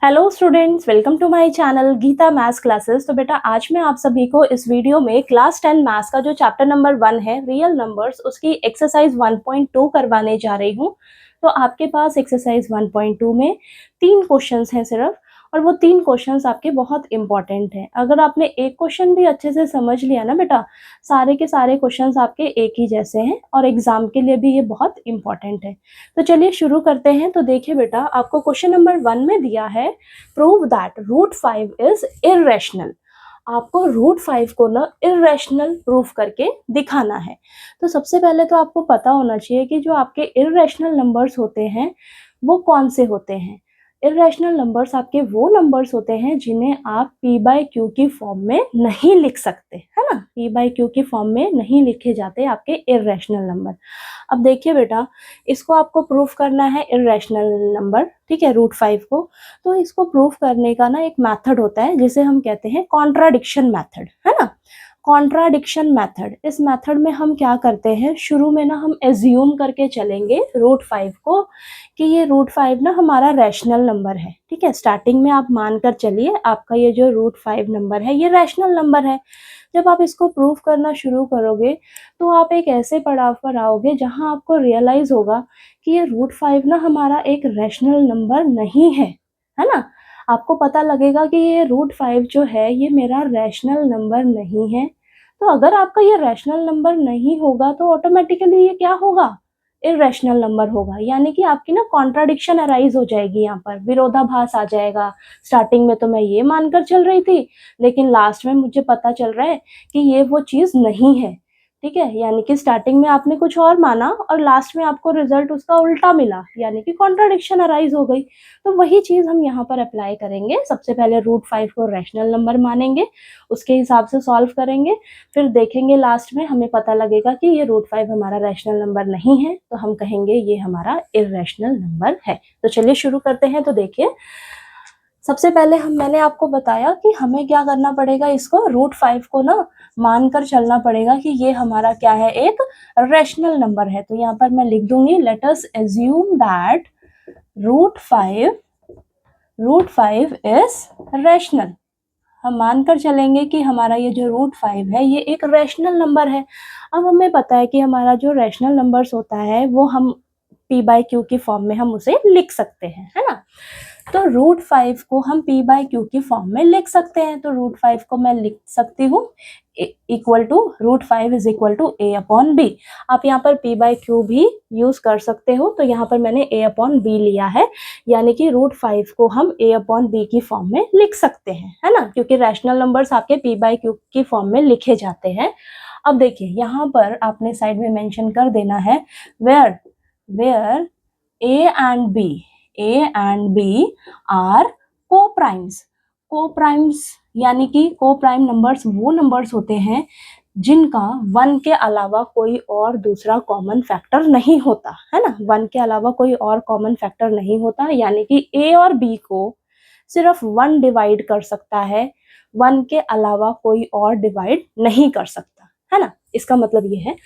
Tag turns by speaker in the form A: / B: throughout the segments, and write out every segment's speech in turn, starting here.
A: Hello students, welcome to my channel Geeta maths classes. तो बेटा आज मैं आप सभी को इस वीडियो में क्लास 10 मैथ्स का जो चैप्टर नंबर 1 है रियल नंबर्स, उसकी एक्सरसाइज 1.2 करवाने जा रही हूँ। तो आपके पास एक्सरसाइज 1.2 में 3 क्वेश्चंस हैं सिर्फ, और वो 3 क्वेश्चंस आपके बहुत इंपॉर्टेंट हैं। अगर आपने एक क्वेश्चन भी अच्छे से समझ लिया ना बेटा, सारे के सारे क्वेश्चंस आपके एक ही जैसे हैं और एग्जाम के लिए भी ये बहुत इंपॉर्टेंट है। तो चलिए शुरू करते हैं। तो देखिए बेटा, आपको क्वेश्चन नंबर 1 में दिया है prove that root 5 is irrational. आपको रूट 5 को ना इरेशनल प्रूफ करके दिखाना है। तो सबसे पहले तो आपको पता होना चाहिए कि जो आपके इरेशनल नंबर्स होते हैं वो कौन से होते हैं। इरेशनल नंबर्स आपके वो नंबर्स होते हैं जिन्हें आप p बाई क्यू की फॉर्म में नहीं लिख सकते, है ना। p बाई क्यू की फॉर्म में नहीं लिखे जाते आपके इरेशनल नंबर। अब देखिए बेटा, इसको आपको प्रूफ करना है इरेशनल नंबर, ठीक है, रूट 5 को। तो इसको प्रूफ करने का ना एक मेथड होता है जिसे हम कहते हैं कॉन्ट्राडिक्शन मेथड, है ना। कॉन्ट्राडिक्शन मेथड, इस मेथड में हम क्या करते हैं, शुरू में ना हम एज्यूम करके चलेंगे रूट 5 को कि ये रूट 5 ना हमारा रैशनल नंबर है, ठीक है। स्टार्टिंग में आप मानकर चलिए आपका ये जो रूट 5 नंबर है ये रैशनल नंबर है। जब आप इसको प्रूफ करना शुरू करोगे तो आप एक ऐसे पड़ाव पर आओगे जहां आपको रियलाइज होगा कि ये रूट 5 ना हमारा एक रैशनल नंबर नहीं है ना। आपको पता लगेगा कि ये रूट 5 जो है ये मेरा रैशनल नंबर नहीं है। तो अगर आपका ये रैशनल नंबर नहीं होगा तो ऑटोमेटिकली ये क्या होगा, इरेशनल नंबर होगा। यानी कि आपकी ना कॉन्ट्राडिक्शन अराइज हो जाएगी, यहाँ पर विरोधाभास आ जाएगा। स्टार्टिंग में तो मैं ये मानकर चल रही थी, लेकिन लास्ट में मुझे पता चल रहा है कि ये वो चीज़ नहीं है, ठीक है। यानी कि स्टार्टिंग में आपने कुछ और माना और लास्ट में आपको रिजल्ट उसका उल्टा मिला, यानी कि कॉन्ट्राडिक्शन अराइज हो गई। तो वही चीज़ हम यहाँ पर अप्लाई करेंगे। सबसे पहले रूट 5 को रैशनल नंबर मानेंगे, उसके हिसाब से सॉल्व करेंगे, फिर देखेंगे लास्ट में हमें पता लगेगा कि ये रूट 5 हमारा रैशनल नंबर नहीं है, तो हम कहेंगे ये हमारा इरेशनल नंबर है। तो चलिए शुरू करते हैं। तो देखिए, सबसे पहले मैंने आपको बताया कि हमें क्या करना पड़ेगा, इसको रूट 5 को ना मानकर चलना पड़ेगा कि ये हमारा क्या है, एक रैशनल नंबर है। तो यहाँ पर मैं लिख दूंगी let us assume that root 5 is rational. हम मानकर चलेंगे कि हमारा ये जो रूट 5 है ये एक रैशनल नंबर है। अब हमें पता है कि हमारा जो रैशनल नंबर्स होता है वो हम p बाई क्यू की फॉर्म में हम उसे लिख सकते हैं, है ना। तो रूट 5 को हम p बाई क्यू की फॉर्म में लिख सकते हैं। तो रूट 5 को मैं लिख सकती हूँ equal to root 5 is equal to a upon B. आप यहाँ पर p बाई क्यू भी यूज कर सकते हो। तो यहाँ पर मैंने a अपॉन बी लिया है, यानी कि रूट 5 को हम a अपॉन बी की फॉर्म में लिख सकते हैं, है ना, क्योंकि रैशनल नंबर्स आपके p बाई क्यू की फॉर्म में लिखे जाते हैं। अब देखिए यहाँ पर आपने साइड में मेंशन कर देना है where a and b are co-primes. Co-primes यानी कि को-प्राइम नंबर्स वो नंबर्स होते हैं जिनका 1 के अलावा कोई और दूसरा कॉमन फैक्टर नहीं होता, है ना। 1 के अलावा कोई और कॉमन फैक्टर नहीं होता, यानी कि a और b को सिर्फ 1 डिवाइड कर सकता है, 1 के अलावा कोई और डिवाइड नहीं कर सकता, है ना। इसका मतलब ये है।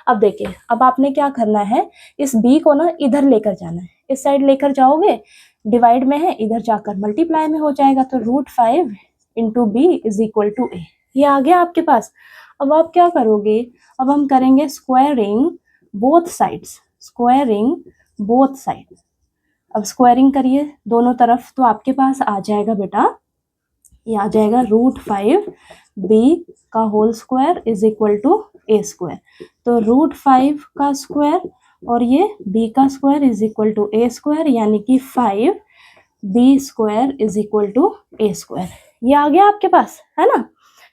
A: अब देखिए, अब आपने क्या करना है, इस b को ना इधर लेकर जाना है, इस साइड लेकर जाओगे, डिवाइड में है, इधर जाकर मल्टीप्लाई में हो जाएगा। तो root 5 into B is equal to A, ये आ गया आपके पास। अब आप क्या करोगे, अब हम करेंगे squaring both sides, squaring both sides. अब स्क्वायरिंग करिए दोनों तरफ, तो आपके पास आ जाएगा बेटा, ये आ जाएगा रूट 5 बी का whole square is equal to A square. तो रूट 5 का स्क्वायर और ये b का square is equal to A square, यानी कि 5 B square is equal to A square. ये आ गया आपके पास, है ना,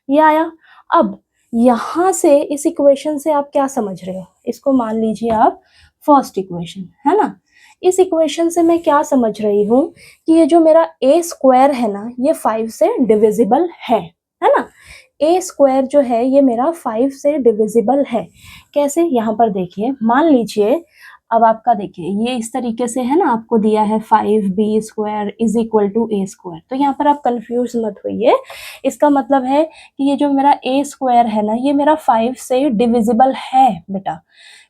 A: ये आया। अब यहाँ से इस इक्वेशन से आप क्या समझ रहे हो, इसको मान लीजिए आप फर्स्ट इक्वेशन, है ना। इस इक्वेशन से मैं क्या समझ रही हूँ कि ये जो मेरा ए स्क्वायर है ना ये 5 से डिविजिबल है ना। ए स्क्वायर जो है ये मेरा 5 से डिविजिबल है। कैसे, यहाँ पर देखिए, मान लीजिए अब आपका देखिए ये इस तरीके से है ना, आपको दिया है 5 B square is equal to A square. तो यहाँ पर आप कंफ्यूज मत होइए, इसका मतलब है कि ये जो मेरा ए स्क्वायर है ना ये मेरा 5 से डिविजिबल है बेटा।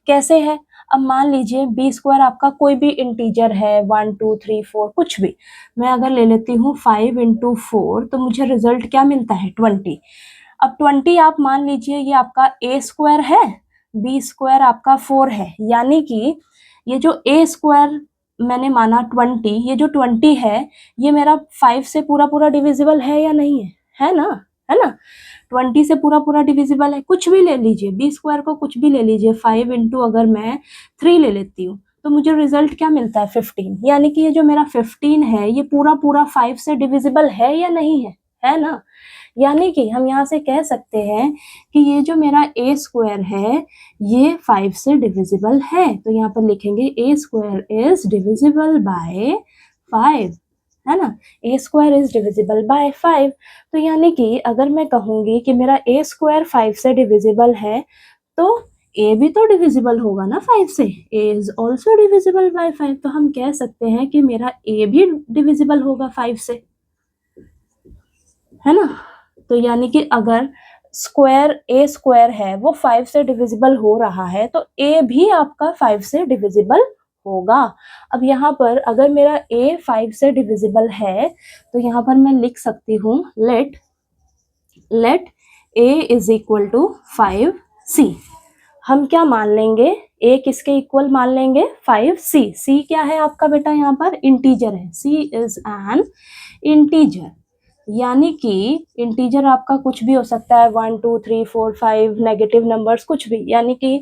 A: कैसे है, अब मान लीजिए बी स्क्वायर आपका कोई भी इंटीजर है, 1 2 3 4 कुछ भी, मैं अगर ले लेती हूँ 5 इंटू 4 तो मुझे रिजल्ट क्या मिलता है 20। अब 20 आप मान लीजिए ये आपका ए स्क्वायर है, बी स्क्वायर आपका 4 है, यानी कि ये जो ए स्क्वायर मैंने माना 20, ये जो 20 है ये मेरा 5 से पूरा पूरा डिविजिबल है या नहीं है ना, है ना। 20 से पूरा पूरा डिविजिबल है, कुछ भी ले लीजिए, बी स्क्वायर को कुछ भी ले लीजिए, 5 इंटू अगर मैं 3 ले लेती हूँ तो मुझे रिजल्ट क्या मिलता है 15, यानी कि ये जो मेरा 15 है ये पूरा पूरा 5 से डिविजिबल है या नहीं है ना। यानी कि हम यहाँ से कह सकते हैं कि ये जो मेरा ए स्क्वायर है ये 5 से डिविजिबल है, तो यहाँ पर लिखेंगे ए स्क्वायर इज डिविजिबल बाय 5, है ना, ए स्क्वायर इज डिविजिबल बाय 5। तो यानी कि अगर मैं कहूँगी कि मेरा ए स्क्वायर 5 से डिविजिबल है तो ए भी तो डिविजिबल होगा ना 5 से, ए इज ऑल्सो डिविजिबल बाय 5, तो हम कह सकते हैं कि मेरा ए भी डिविजिबल होगा 5 से, है ना। तो यानी कि अगर स्क्वायर ए स्क्वायर है वो 5 से डिविजिबल हो रहा है तो ए भी आपका 5 से डिविजिबल होगा। अब यहाँ पर अगर मेरा ए 5 से डिविजिबल है तो यहाँ पर मैं लिख सकती हूँ let A is equal to 5c। हम क्या मान लेंगे, ए किसके इक्वल मान लेंगे 5c। c क्या है आपका बेटा, यहाँ पर इंटीजर है, c इज एन इंटीजर, यानी कि इंटीजर आपका कुछ भी हो सकता है, 1 2 3 4 5 नेगेटिव नंबर्स कुछ भी, यानी कि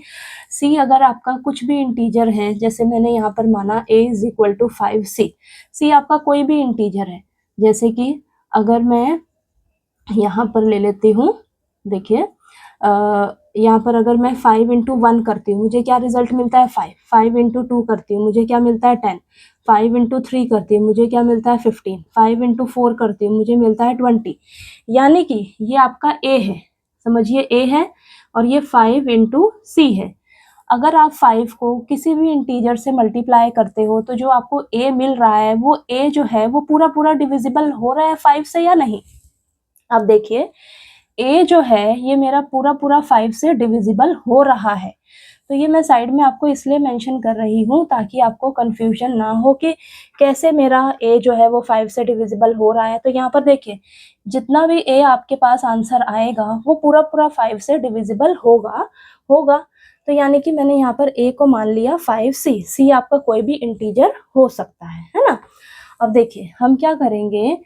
A: c अगर आपका कुछ भी इंटीजर है, जैसे मैंने यहाँ पर माना a is equal to 5c, c आपका कोई भी इंटीजर है, जैसे कि अगर मैं यहाँ पर ले लेती हूँ, देखिए यहाँ पर अगर मैं 5 इंटू 1 करती हूँ मुझे क्या रिजल्ट मिलता है 5, 5 इंटू 2 करती हूँ मुझे क्या मिलता है 10, 5 इंटू 3 करती हूँ मुझे क्या मिलता है 15, 5 इंटू 4 करती हूँ मुझे मिलता है 20, यानी कि ये आपका ए है, समझिए ए है, और ये 5 इंटू सी है। अगर आप 5 को किसी भी इंटीजर से मल्टीप्लाई करते हो तो जो आपको ए मिल रहा है वो ए जो है वो पूरा पूरा डिविजिबल हो रहा है 5 से या नहीं। अब देखिए a जो है ये मेरा पूरा पूरा 5 से डिविजिबल हो रहा है, तो ये मैं साइड में आपको इसलिए मेंशन कर रही हूँ ताकि आपको कंफ्यूजन ना हो कि कैसे मेरा a जो है वो 5 से डिविजिबल हो रहा है। तो यहाँ पर देखिए जितना भी a आपके पास आंसर आएगा वो पूरा पूरा 5 से डिविजिबल होगा। तो यानी कि मैंने यहाँ पर a को मान लिया 5c, c आपका कोई भी इंटीजर हो सकता है ना। अब देखिए हम क्या करेंगे,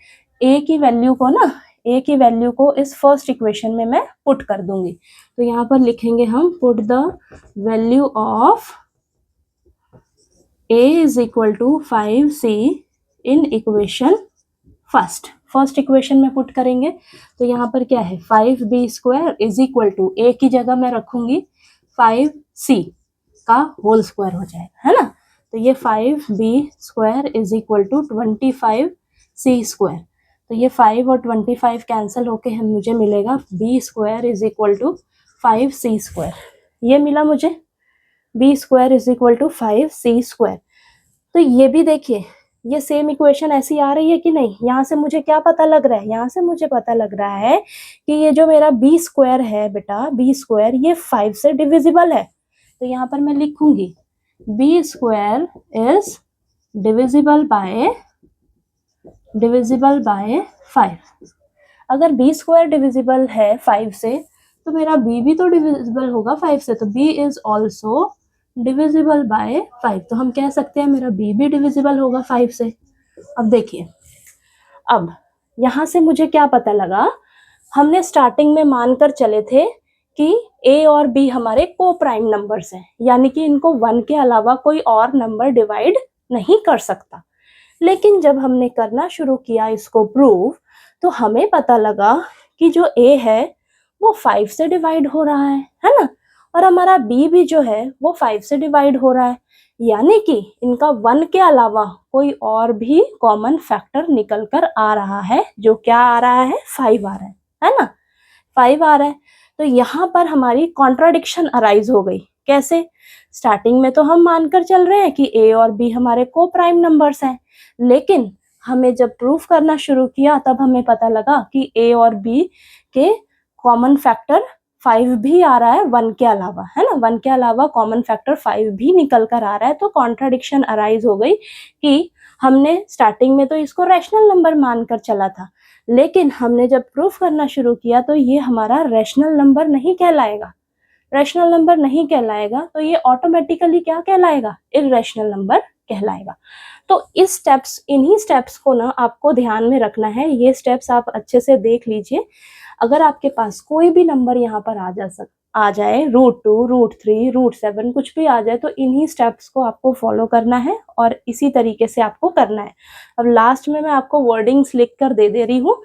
A: a की वैल्यू को ना, a की वैल्यू को इस फर्स्ट इक्वेशन में मैं पुट कर दूंगी, तो यहाँ पर लिखेंगे हम put the value of a is equal to 5c in equation first equation में पुट करेंगे, तो यहाँ पर क्या है 5b square is equal to a की जगह मैं रखूंगी 5c का होल स्क्वायर हो जाएगा, है ना। तो ये 5b square is equal to 25c square, तो ये 5 और 25 कैंसिल होके हम मुझे मिलेगा b square is equal to 5c square, ये मिला मुझे b square is equal to 5c square. तो ये भी देखिए ये सेम इक्वेशन ऐसी आ रही है कि नहीं, यहाँ से मुझे क्या पता लग रहा है, यहाँ से मुझे पता लग रहा है कि ये जो मेरा b स्क्वायर है बेटा, b स्क्वायर ये 5 से डिविजिबल है, तो यहाँ पर मैं लिखूंगी b square is divisible by 5। अगर b स्क्वायर डिविजिबल है 5 से तो मेरा b भी तो डिविजिबल होगा 5 से, तो b is also divisible by 5, तो हम कह सकते हैं मेरा b भी डिविजिबल होगा 5 से। अब देखिए अब यहाँ से मुझे क्या पता लगा, हमने स्टार्टिंग में मानकर चले थे कि a और b हमारे को प्राइम नंबर्स हैं, यानी कि इनको 1 के अलावा कोई और नंबर डिवाइड नहीं कर सकता, लेकिन जब हमने करना शुरू किया इसको प्रूव तो हमें पता लगा कि जो a है वो 5 से डिवाइड हो रहा है ना, और हमारा b भी जो है वो 5 से डिवाइड हो रहा है, यानी कि इनका 1 के अलावा कोई और भी कॉमन फैक्टर निकल कर आ रहा है, जो क्या आ रहा है 5 आ रहा है ना, 5 आ रहा है। तो यहाँ पर हमारी कॉन्ट्राडिक्शन अराइज हो गई, कैसे, स्टार्टिंग में तो हम मानकर चल रहे हैं कि a और b हमारे को प्राइम नंबर्स हैं, लेकिन हमें जब प्रूफ करना शुरू किया तब हमें पता लगा कि a और b के कॉमन फैक्टर 5 भी आ रहा है 1 के अलावा, है ना, 1 के अलावा कॉमन फैक्टर 5 भी निकल कर आ रहा है, तो कॉन्ट्राडिक्शन अराइज हो गई कि हमने स्टार्टिंग में तो इसको रैशनल नंबर मानकर चला था, लेकिन हमने जब प्रूफ करना शुरू किया तो ये हमारा रैशनल नंबर नहीं कहलाएगा, रैशनल नंबर नहीं कहलाएगा, तो ये ऑटोमेटिकली क्या कहलाएगा, इररेशनल नंबर कहलाएगा। तो इन्हीं स्टेप्स को ना आपको ध्यान में रखना है, ये स्टेप्स आप अच्छे से देख लीजिए। अगर आपके पास कोई भी नंबर यहाँ पर आ जाए, √2, √3, √7 कुछ भी आ जाए, तो इन्हीं स्टेप्स को आपको फॉलो करना है और इसी तरीके से आपको करना है। अब लास्ट में मैं आपको वर्डिंग्स लिख कर दे रही हूँ,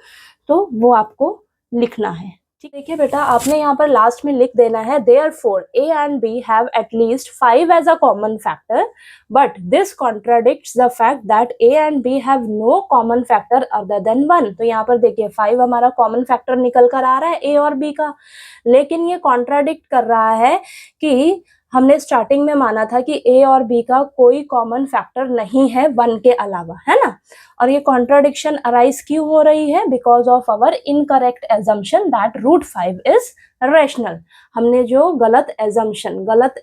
A: तो वो आपको लिखना है। ठीक, देखिए बेटा, आपने यहाँ पर लास्ट में लिख देना है therefore A and B have at least 5 as a common factor, but this contradicts the fact that A and B have no common factor other than 1। तो यहाँ पर देखिए 5 हमारा कॉमन फैक्टर निकल कर आ रहा है A और B का, लेकिन ये कॉन्ट्राडिक्ट कर रहा है कि हमने स्टार्टिंग में माना था कि A और B का कोई कॉमन फैक्टर नहीं है 1 के अलावा, है ना। और ये कॉन्ट्राडिक्शन अराइज क्यों हो रही है, because of our incorrect assumption that √5 is rational. हमने जो गलत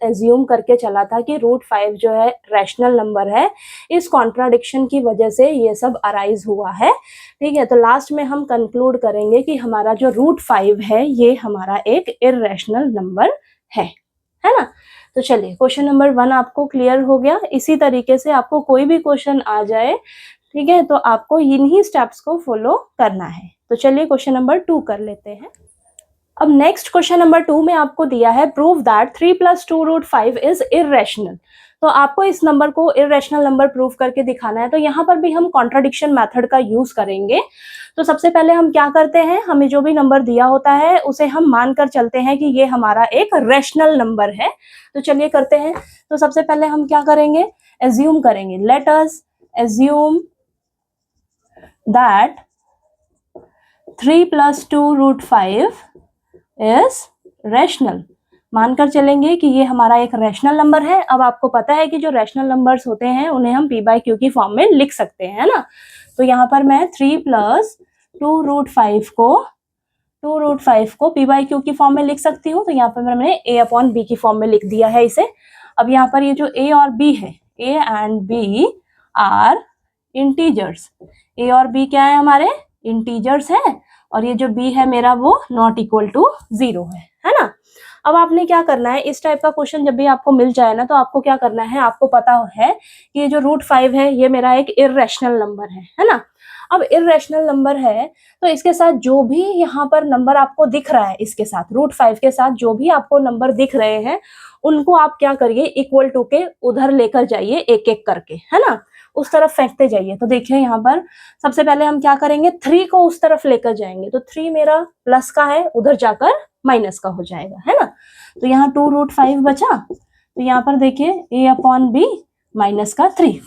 A: एज्यूम करके चला था कि √5 जो है रैशनल नंबर है, इस कॉन्ट्राडिक्शन की वजह से ये सब अराइज हुआ है। ठीक है, तो लास्ट में हम कंक्लूड करेंगे कि हमारा जो √5 है ये हमारा एक इररेशनल नंबर है ना। तो चलिए, क्वेश्चन नंबर 1 आपको क्लियर हो गया। इसी तरीके से आपको कोई भी क्वेश्चन आ जाए, ठीक है, तो आपको इन्हीं स्टेप्स को फॉलो करना है। तो चलिए क्वेश्चन नंबर 2 कर लेते हैं। अब नेक्स्ट क्वेश्चन नंबर 2 में आपको दिया है प्रूव दैट 3 + 2 √5 इज इररेशनल। तो आपको इस नंबर को इररेशनल नंबर प्रूव करके दिखाना है। तो यहाँ पर भी हम कॉन्ट्राडिक्शन मेथड का यूज करेंगे। तो सबसे पहले हम क्या करते हैं, हमें जो भी नंबर दिया होता है उसे हम मानकर चलते हैं कि ये हमारा एक रैशनल नंबर है। तो चलिए करते हैं। तो सबसे पहले हम क्या करेंगे, एज्यूम करेंगे। Late us assume that 3 + 2 √5 is rational. मानकर चलेंगे कि ये हमारा एक रैशनल नंबर है। अब आपको पता है कि जो रैशनल नंबर्स होते हैं उन्हें हम p/q की फॉर्म में लिख सकते हैं, है ना। तो यहाँ पर मैं 3 + 2 √5 को p/q की फॉर्म में लिख सकती हूँ। तो यहाँ पर मैंने a/b की फॉर्म में लिख दिया है इसे। अब यहाँ पर ये जो a और b है, a and b are integers. a और b क्या है, हमारे इंटीजर्स है, और ये जो b है मेरा वो नॉट इक्वल टू 0 है ना। अब आपने क्या करना है, इस टाइप का क्वेश्चन जब भी आपको मिल जाए ना, तो आपको क्या करना है, आपको पता है कि ये जो √5 है ये मेरा एक इररेशनल नंबर है ना। अब इररेशनल नंबर है तो इसके साथ जो भी यहाँ पर नंबर आपको दिख रहा है, इसके साथ √5 के साथ जो भी आपको नंबर दिख रहे हैं उनको आप क्या करिए, इक्वल टू के उधर लेकर जाइए एक एक करके, है ना, उस तरफ फेंकते जाइए। तो देखिए यहाँ पर सबसे पहले हम क्या करेंगे, 3 को उस तरफ लेकर जाएंगे। तो 3 मेरा प्लस का है, उधर जाकर माइनस का हो जाएगा, है ना। तो यहाँ 2 √5 बचा। तो यहाँ पर देखिए a/b माइनस का 3,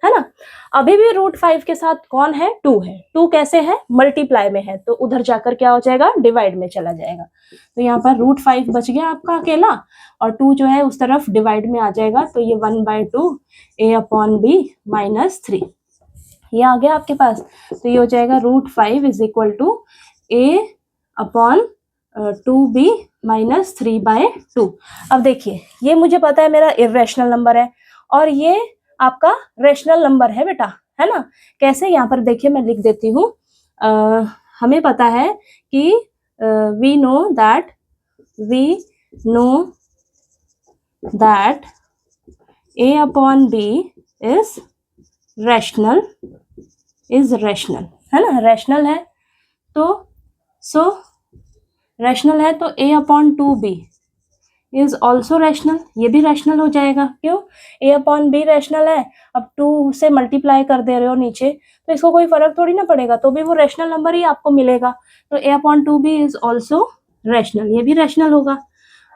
A: है ना। अभी भी √5 के साथ कौन है, 2 है। 2 कैसे है, मल्टीप्लाई में है, तो उधर जाकर क्या हो जाएगा, डिवाइड में चला जाएगा। तो यहाँ पर √5 बच गया आपका अकेला, और 2 जो है उस तरफ डिवाइड में आ जाएगा। तो ये 1/2 a/b माइनस 3 ये आ गया आपके पास। तो ये हो जाएगा √5 = a/2b माइनस 3/2। अब देखिए ये मुझे पता है मेरा इररेशनल नंबर है, और ये आपका रैशनल नंबर है बेटा, है ना। कैसे, यहाँ पर देखिए मैं लिख देती हूँ। हमें पता है कि we know that a/b is rational, है ना, रैशनल है। तो रैशनल है तो a/2b इज ऑल्सो रैशनल, ये भी रैशनल हो जाएगा। क्यों, a/b रैशनल है। अब 2 से मल्टीप्लाई कर दे रहे हो नीचे, तो इसको कोई फर्क थोड़ी ना पड़ेगा, तो भी वो रैशनल नंबर ही आपको मिलेगा। तो a/2b इज ऑल्सो रैशनल, ये भी रैशनल होगा।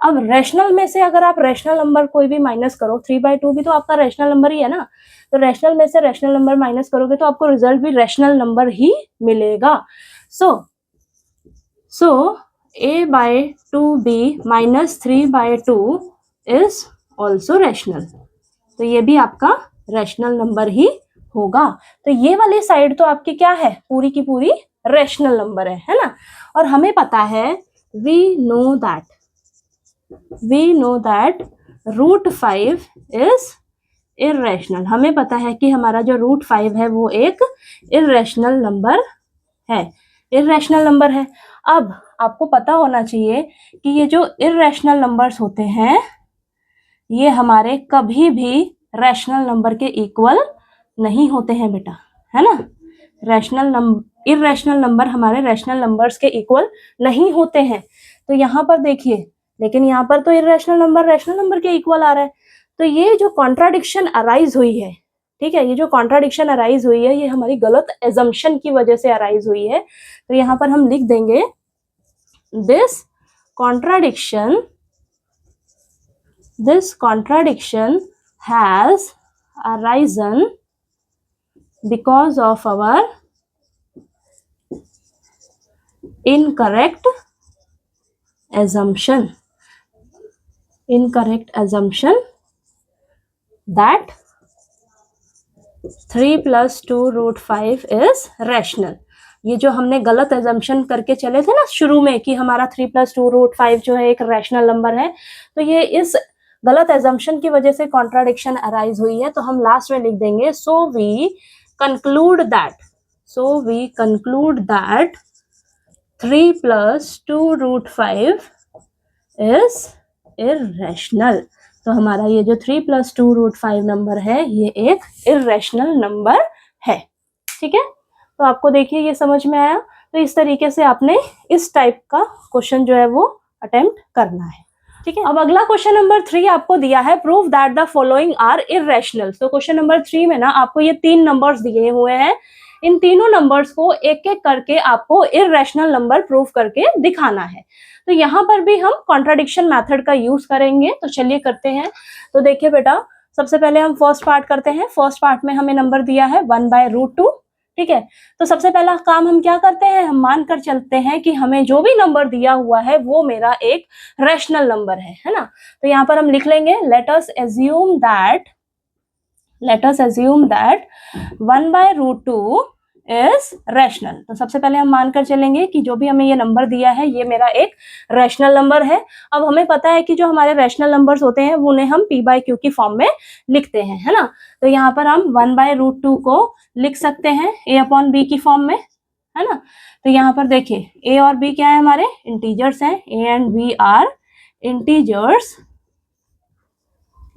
A: अब रैशनल में से अगर आप रैशनल नंबर कोई भी माइनस करो, 3/2 भी तो आपका रैशनल नंबर ही है ना। तो रैशनल में से रैशनल नंबर माइनस करोगे तो आपको रिजल्ट भी रैशनल नंबर ही मिलेगा। सो a/2b minus 3/2 is also rational, तो ये भी आपका रैशनल नंबर ही होगा। तो ये वाली साइड तो आपकी क्या है, पूरी की पूरी रैशनल नंबर है ना। और हमें पता है, we know that we know that √5 is irrational. हमें पता है कि हमारा जो √5 है वो एक इर्रेशनल नंबर है, इर्रेशनल नंबर है। अब आपको पता होना चाहिए कि ये जो इर्रेशनल नंबर्स होते हैं ये हमारे कभी भी रैशनल नंबर के इक्वल नहीं होते हैं बेटा, है ना। इर्रेशनल नंबर हमारे रैशनल नंबर्स के इक्वल नहीं होते हैं। तो यहाँ पर देखिए, लेकिन यहाँ पर तो इर्रेशनल नंबर रैशनल नंबर के इक्वल आ रहा है। तो ये जो कॉन्ट्राडिक्शन अराइज हुई है, ठीक है, ये जो कॉन्ट्राडिक्शन अराइज हुई है ये हमारी गलत एजम्पशन की वजह से अराइज हुई है। तो यहाँ पर हम लिख देंगे this contradiction has arisen because of our incorrect assumption that 3 + 2√5 is rational। ये जो हमने गलत एजम्पशन करके चले थे ना शुरू में कि हमारा 3 + 2√5 जो है एक रैशनल नंबर है, तो ये इस गलत एजम्पशन की वजह से कॉन्ट्राडिक्शन अराइज हुई है। तो हम लास्ट में लिख देंगे so we conclude that 3 + 2√5 is irrational. तो हमारा ये जो 3 + 2√5 नंबर है ये एक इर्रेशनल नंबर है, ठीक है। तो आपको देखिए ये समझ में आया। तो इस तरीके से आपने इस टाइप का क्वेश्चन जो है वो अटेम्प्ट करना है, ठीक है। अब अगला क्वेश्चन नंबर 3 आपको दिया है, prove that the following are irrational. तो क्वेश्चन नंबर 3 में ना आपको ये 3 नंबर्स दिए हुए हैं, इन तीनों नंबर्स को एक एक करके आपको इर्रेशनल नंबर प्रूव करके दिखाना है। तो यहाँ पर भी हम कॉन्ट्राडिक्शन मेथड का यूज करेंगे। तो चलिए करते हैं। तो देखिए बेटा, सबसे पहले हम फर्स्ट पार्ट करते हैं। फर्स्ट पार्ट में हमें नंबर दिया है 1/√2, ठीक है। तो सबसे पहला काम हम क्या करते हैं, हम मानकर चलते हैं कि हमें जो भी नंबर दिया हुआ है वो मेरा एक रैशनल नंबर है ना। तो यहाँ पर हम लिख लेंगे late us assume that 1/√2 is rational. तो सबसे पहले हम मानकर चलेंगे कि जो भी हमें ये नंबर दिया है ये मेरा एक रैशनल नंबर है। अब हमें पता है कि जो हमारे रैशनल नंबर्स होते हैं वो उन्हें हम p/q की फॉर्म में लिखते हैं, है ना। तो यहाँ पर हम 1/√2 को लिख सकते हैं a/b की फॉर्म में, है ना। तो यहाँ पर देखिए a और b क्या है, हमारे इंटीजर्स हैं। a and b are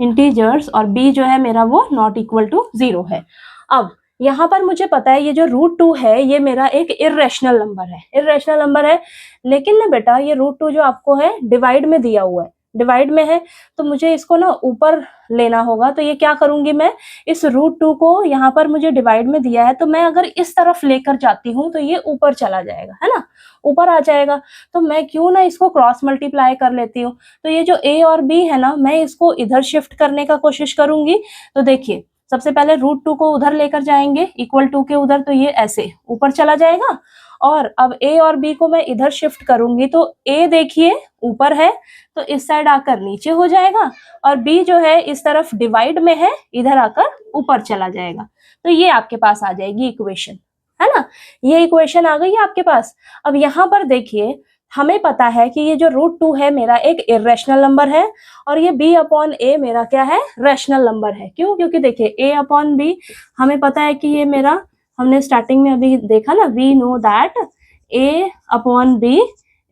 A: integers और b जो है मेरा वो नॉट इक्वल टू 0 है। अब यहाँ पर मुझे पता है ये जो √2 है ये मेरा एक इर्रेशनल नंबर है, लेकिन ना बेटा ये √2 जो आपको है डिवाइड में दिया हुआ है, डिवाइड में है, तो मुझे इसको ना ऊपर लेना होगा। तो ये क्या करूंगी मैं, इस √2 को यहाँ पर मुझे डिवाइड में दिया है तो मैं अगर इस तरफ लेकर जाती हूँ तो ये ऊपर चला जाएगा, है ना, ऊपर आ जाएगा। तो मैं क्यों ना इसको क्रॉस मल्टीप्लाई कर लेती हूँ। तो ये जो a और b है ना, मैं इसको इधर शिफ्ट करने का कोशिश करूंगी। तो देखिए सबसे पहले √2 को उधर लेकर जाएंगे इक्वल टू के उधर, तो ये ऐसे ऊपर चला जाएगा। और अब a और b को मैं इधर शिफ्ट करूंगी तो a देखिए ऊपर है तो इस साइड आकर नीचे हो जाएगा, और b जो है इस तरफ डिवाइड में है इधर आकर ऊपर चला जाएगा। तो ये आपके पास आ जाएगी इक्वेशन, है ना। ये इक्वेशन आ गई है आपके पास। अब यहाँ पर देखिए हमें पता है कि ये जो √2 है मेरा एक इर्रेशनल नंबर है और ये b/a मेरा क्या है, रैशनल नंबर है। क्यों, क्योंकि देखिए a/b हमें पता है कि ये मेरा, हमने स्टार्टिंग में अभी देखा ना, we know that a/b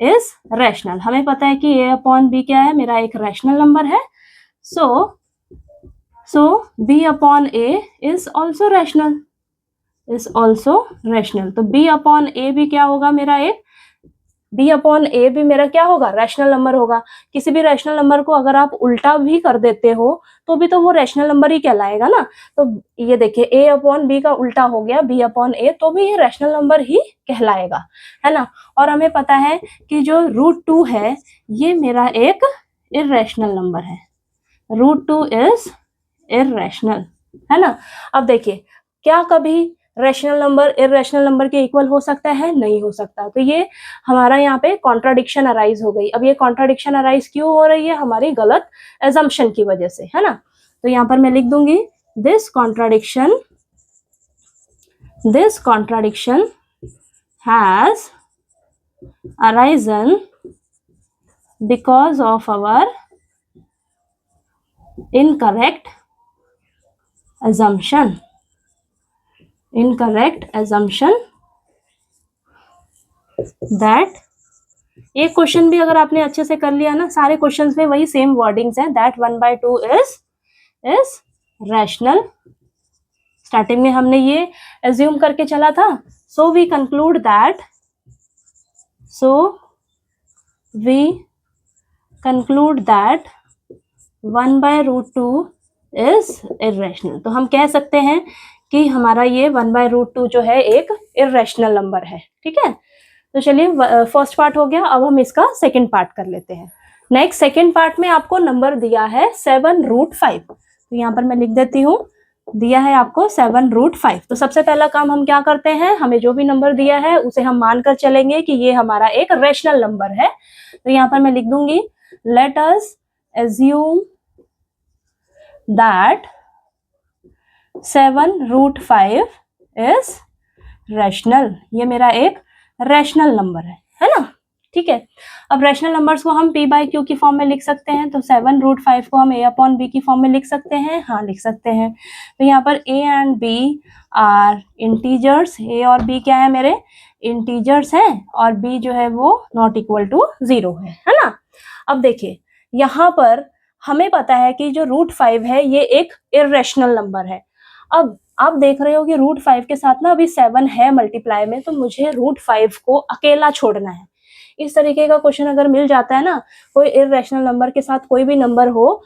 A: is rational. हमें पता है कि a/b क्या है, मेरा एक रैशनल नंबर है। सो b/a इज ऑल्सो रैशनल, तो b/a भी क्या होगा, मेरा एक b/a भी मेरा क्या होगा, रैशनल नंबर होगा। किसी भी रैशनल नंबर को अगर आप उल्टा भी कर देते हो तो भी तो वो रैशनल नंबर ही कहलाएगा ना। तो ये देखिए a/b का उल्टा हो गया b/a, तो भी ये रैशनल नंबर ही कहलाएगा, है ना। और हमें पता है कि जो √2 है ये मेरा एक इर्रेशनल नंबर है, √2 इज इर्रेशनल, है ना। अब देखिए क्या कभी रैशनल नंबर इर्रेशनल नंबर के इक्वल हो सकता है, नहीं हो सकता। तो ये हमारा यहाँ पे कॉन्ट्राडिक्शन अराइज हो गई। अब ये कॉन्ट्राडिक्शन अराइज क्यों हो रही है, हमारी गलत एजम्पशन की वजह से, है ना। तो यहाँ पर मैं लिख दूंगी this contradiction has arisen because of our incorrect assumption that, एक क्वेश्चन भी अगर आपने अच्छे से कर लिया ना, सारे क्वेश्चंस में वही सेम वर्डिंग्स हैं, दैट 1/2 इज रैशनल। स्टार्टिंग में हमने ये एज्यूम करके चला था, so we conclude that 1/√2 is irrational. तो हम कह सकते हैं कि हमारा ये 1/√2 जो है एक इर्रेशनल नंबर है। ठीक है, तो चलिए फर्स्ट पार्ट हो गया, अब हम इसका सेकंड पार्ट कर लेते हैं। नेक्स्ट सेकंड पार्ट में आपको नंबर दिया है 7√5। तो यहाँ पर मैं लिख देती हूँ, दिया है आपको 7√5। तो सबसे पहला काम हम क्या करते हैं, हमें जो भी नंबर दिया है उसे हम मानकर चलेंगे कि ये हमारा एक रैशनल नंबर है। तो यहाँ पर मैं लिख दूंगी, let us assume that 7√5 is rational. ये मेरा एक रैशनल नंबर है ना। ठीक है, अब रैशनल नंबर्स को हम p/q की फॉर्म में लिख सकते हैं। तो 7√5 को हम a/b की फॉर्म में लिख सकते हैं। हाँ, लिख सकते हैं। तो यहाँ पर a and b are integers. a और b क्या है, मेरे इंटीजर्स हैं, और b जो है वो नॉट इक्वल टू 0 है ना। अब देखिए, यहाँ पर हमें पता है कि जो √5 है ये एक इर्रेशनल नंबर है। अब आप देख रहे हो कि √5 के साथ ना अभी 7 है मल्टीप्लाई में, तो मुझे √5 को अकेला छोड़ना है। इस तरीके का क्वेश्चन अगर मिल जाता है ना, कोई इर्रेशनल नंबर के साथ कोई भी नंबर हो,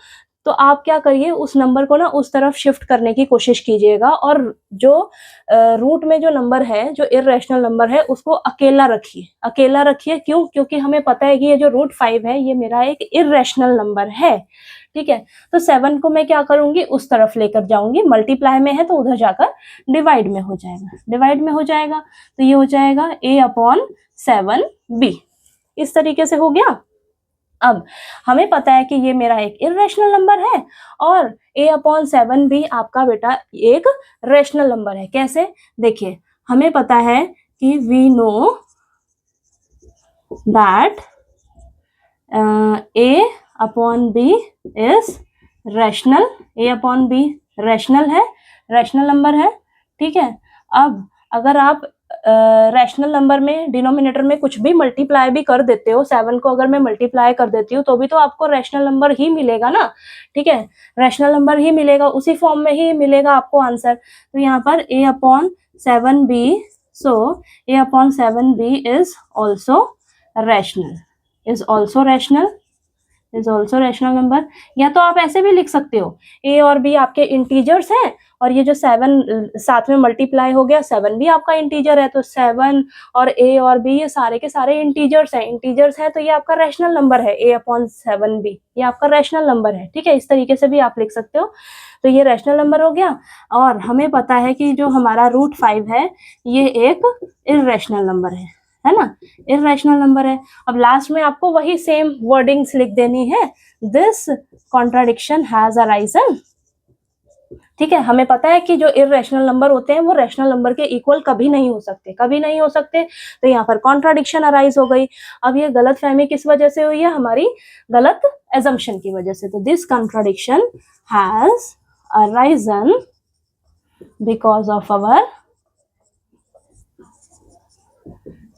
A: तो आप क्या करिए, उस नंबर को ना उस तरफ शिफ्ट करने की कोशिश कीजिएगा, और जो रूट में जो नंबर है, जो इर्रेशनल नंबर है, उसको अकेला रखिए। क्यों? क्योंकि हमें पता है कि ये जो √5 है ये मेरा एक इर्रेशनल नंबर है। ठीक है, तो 7 को मैं क्या करूंगी, उस तरफ लेकर जाऊंगी। मल्टीप्लाई में है तो उधर जाकर डिवाइड में हो जाएगा। तो ये हो जाएगा a/7b। इस तरीके से हो गया। अब हमें पता है कि ये मेरा एक इर्रेशनल नंबर है, और a/7b आपका बेटा एक रैशनल नंबर है। कैसे? देखिए, हमें पता है कि we know that a/b is rational. a/b rational है, रैशनल नंबर है। ठीक है, अब अगर आप रैशनल नंबर में डिनोमिनेटर में कुछ भी मल्टीप्लाई भी कर देते हो, 7 को अगर मैं मल्टीप्लाई कर देती हूँ तो भी तो आपको रैशनल नंबर ही मिलेगा ना। ठीक है, रैशनल नंबर ही मिलेगा, उसी फॉर्म में ही मिलेगा आपको आंसर। तो यहाँ पर a/7b, so a/7b is also rational number. या तो आप ऐसे भी लिख सकते हो, a और b आपके इंटीजर्स हैं, और ये जो 7 साथ में मल्टीप्लाई हो गया, 7 भी आपका इंटीजर है। तो 7 और a और b ये सारे के सारे इंटीजर्स हैं, तो ये आपका रैशनल नंबर है। a/7b ये आपका रैशनल नंबर है। ठीक है, इस तरीके से भी आप लिख सकते हो। तो ये रैशनल नंबर हो गया, और हमें पता है कि जो हमारा √5 है ये एक इर्रेशनल नंबर है ना, इर्रेशनल नंबर है। अब लास्ट में आपको वही सेम वर्डिंग्स लिख देनी है, दिस कॉन्ट्राडिक्शन हैज अराइजन। ठीक है, हमें पता है कि जो इर्रेशनल नंबर होते हैं वो रैशनल नंबर के इक्वल कभी नहीं हो सकते। तो यहाँ पर कॉन्ट्राडिक्शन अराइज हो गई। अब ये गलतफहमी किस वजह से हुई है, हमारी गलत एजम्पशन की वजह से। तो this contradiction has arisen because of our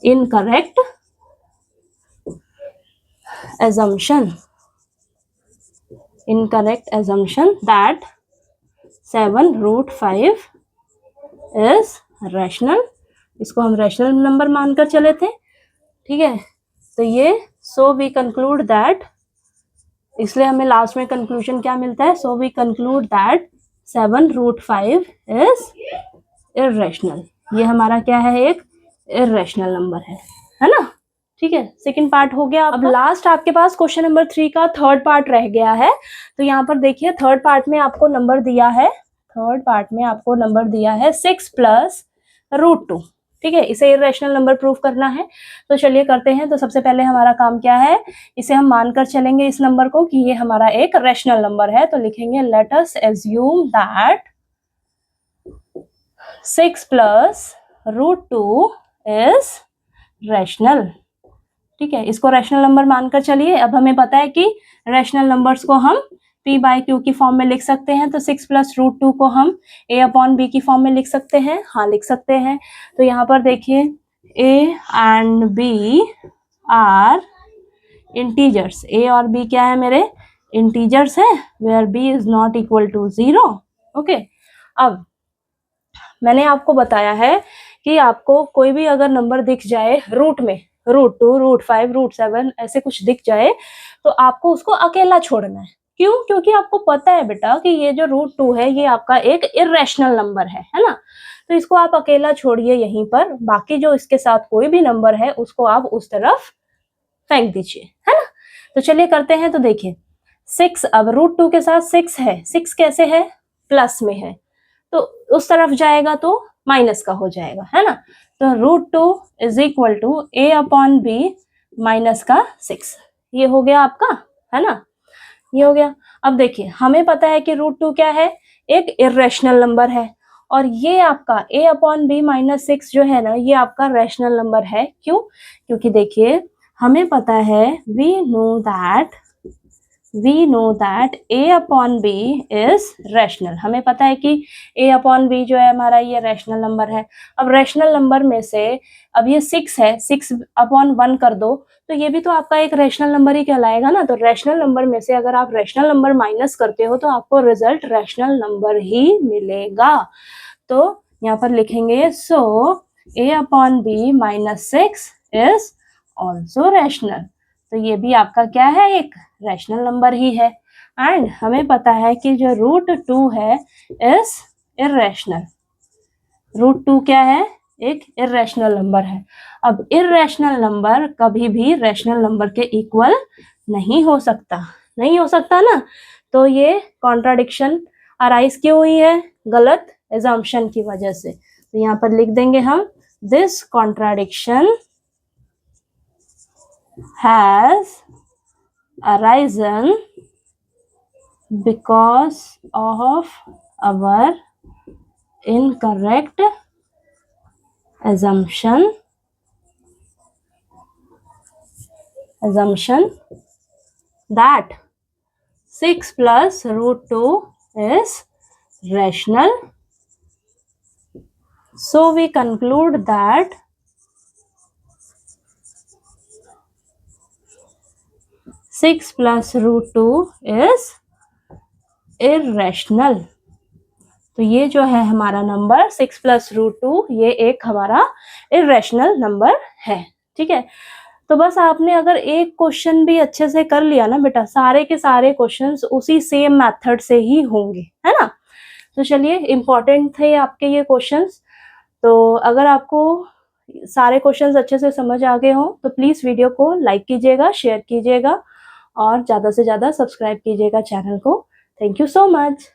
A: incorrect assumption that 7√5 is rational। इसको हम रैशनल नंबर मानकर चले थे। ठीक है, तो ये सो वी कंक्लूड दैट, इसलिए हमें लास्ट में कंक्लूजन क्या मिलता है, so we conclude that 7√5 is irrational. ये हमारा क्या है, एक इर्रेशनल नंबर है ना। ठीक है, सेकंड पार्ट हो गया। अब लास्ट आपके पास क्वेश्चन नंबर 3 का थर्ड पार्ट रह गया है। तो यहाँ पर देखिए, थर्ड पार्ट में आपको नंबर दिया है 6 + √2। ठीक है, इसे इर्रेशनल नंबर प्रूव करना है। तो चलिए करते हैं। तो सबसे पहले हमारा काम क्या है, इसे हम मानकर चलेंगे इस नंबर को कि ये हमारा एक रैशनल नंबर है। तो लिखेंगे, late us assume that 6 + √2 is rational. ठीक है, इसको रैशनल नंबर मानकर चलिए। अब हमें पता है कि रैशनल नंबर्स को हम p बाई क्यू की फॉर्म में लिख सकते हैं, तो 6 प्लस रूट 2 को हम a अपॉन b की फॉर्म में लिख सकते हैं, हाँ लिख सकते हैं। तो यहाँ पर देखिए a and b are integers, a और b क्या है मेरे इंटीजर्स है, where b is not equal to 0। Okay, अब मैंने आपको बताया है कि आपको कोई भी अगर नंबर दिख जाए रूट में, रूट 2, रूट 5, रूट 7 ऐसे कुछ दिख जाए, तो आपको उसको अकेला छोड़ना है। क्यों? क्योंकि आपको पता है बेटा कि ये जो रूट 2 है ये आपका एक इर्रेशनल नंबर है ना, तो इसको आप अकेला छोड़िए यहीं पर, बाकी जो इसके साथ कोई भी नंबर है उसको आप उस तरफ फेंक दीजिए, है ना। तो चलिए करते हैं। तो देखिए 6, अब रूट 2 के साथ 6 है, 6 कैसे है, प्लस में है, तो उस तरफ जाएगा तो माइनस का हो जाएगा, है ना। तो root 2 is equal to a upon B minus का 6, ये हो गया आपका, है ना, ये हो गया। अब देखिए हमें पता है कि रूट 2 क्या है, एक इर्रेशनल नंबर है, और ये आपका a अपॉन बी माइनस 6 जो है ना, ये आपका रैशनल नंबर है। क्यों? क्योंकि देखिए हमें पता है we know that a upon b is rational, हमें पता है कि a अपॉन b जो है हमारा ये रैशनल नंबर है। अब रैशनल नंबर में से अब ये 6 है, 6 अपॉन 1 कर दो तो ये भी तो आपका एक रैशनल नंबर ही कहलाएगा ना। तो रैशनल नंबर में से अगर आप रैशनल नंबर माइनस करते हो तो आपको रिजल्ट रैशनल नंबर ही मिलेगा। तो यहाँ पर लिखेंगे सो a upon b minus 6 is also rational, तो ये भी आपका क्या है, एक रैशनल नंबर ही है। एंड हमें पता है कि जो रूट 2 है इज इर्रेशनल, रूट 2 क्या है, एक इर्रेशनल नंबर है। अब इर्रेशनल नंबर कभी भी रैशनल नंबर के इक्वल नहीं हो सकता, नहीं हो सकता ना। तो ये कॉन्ट्राडिक्शन अराइज क्यों हुई है, गलत एजम्पशन की वजह से। तो यहाँ पर लिख देंगे हम this contradiction has arisen because of our incorrect assumption that 6 plus root 2 is rational. So we conclude that 6 plus root 2 is irrational। तो ये जो है हमारा नंबर 6 प्लस रूट 2 ये एक हमारा इर्रेशनल नंबर है, ठीक है। तो बस आपने अगर एक क्वेश्चन भी अच्छे से कर लिया ना बेटा, सारे के सारे क्वेश्चंस उसी सेम मेथड से ही होंगे, है ना। तो चलिए इम्पोर्टेंट थे आपके ये क्वेश्चंस। तो अगर आपको सारे क्वेश्चंस अच्छे से समझ आ गए हो तो प्लीज़ वीडियो को लाइक कीजिएगा, शेयर कीजिएगा और ज़्यादा से ज़्यादा सब्सक्राइब कीजिएगा चैनल को। Thank you so much.